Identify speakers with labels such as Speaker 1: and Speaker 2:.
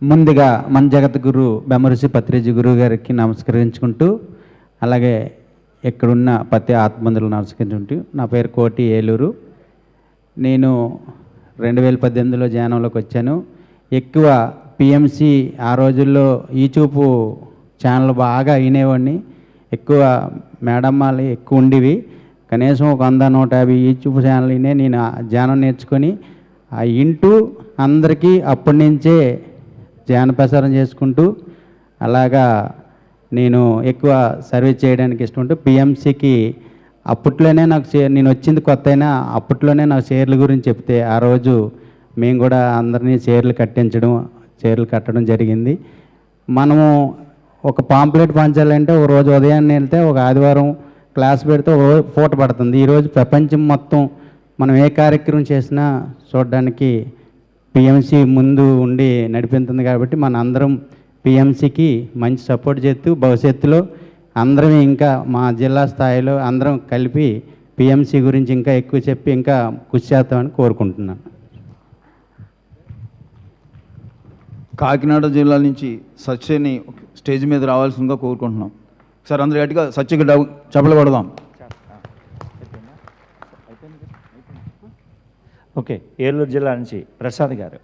Speaker 1: ముందుగా మన జగద్గురు బెమ్మరుసి పత్రిజీ గురువు గారికి నమస్కరించుకుంటూ, అలాగే ఇక్కడున్న ప్రతి ఆత్మబంధువులు నమస్కరించుకుంటూ, నా పేరు కోటి ఏలూరు. నేను 2018లో ధ్యానంలోకి వచ్చాను. ఎక్కువ పిఎంసి ఆ రోజుల్లో యూట్యూబ్ ఛానల్ బాగా వినేవాడిని. ఎక్కువ మేడమ్మాలు ఎక్కువ ఉండేవి. కనీసం ఒక 100-150 యూట్యూబ్ ఛానల్ వినే నేను ధ్యానం నేర్చుకొని ఆ ఇంటూ అందరికీ అప్పటి నుంచే ధ్యాన ప్రసారం చేసుకుంటూ అలాగా నేను ఎక్కువ సర్వీస్ చేయడానికి ఇష్టం. పిఎంసికి అప్పట్లోనే నాకు నేను వచ్చింది కొత్త అయినా అప్పట్లోనే నాకు షేర్ల గురించి చెప్తే ఆ రోజు మేము కూడా అందరినీ షేర్లు కట్టడం జరిగింది. మనము ఒక పాంప్లెట్ పంచాలంటే ఒక రోజు ఉదయాన్నే వెళ్తే ఒక ఆదివారం క్లాస్ పెడితే ఒక రోజు పూట పడుతుంది. ఈరోజు ప్రపంచం మొత్తం మనం ఏ కార్యక్రమం చేసినా చూడడానికి పిఎంసి ముందు ఉండి నడిపిస్తుంది. కాబట్టి మన అందరం పిఎంసికి మంచి సపోర్ట్ చేస్తూ భవిష్యత్తులో అందరం ఇంకా మా జిల్లా స్థాయిలో అందరం కలిపి పిఎంసి గురించి ఇంకా ఎక్కువ చెప్పి ఇంకా కృషి చేస్తామని కోరుకుంటున్నాను.
Speaker 2: కాకినాడ జిల్లా నుంచి సత్యని స్టేజ్ మీద రావాల్సిందిగా కోరుకుంటున్నాం. సార్ అందరూ గట్టిగా సత్యకి చెప్పలు పడదాం.
Speaker 3: ఓకే, ఏలూరు జిల్లా నుంచి ప్రసాద్ గారు.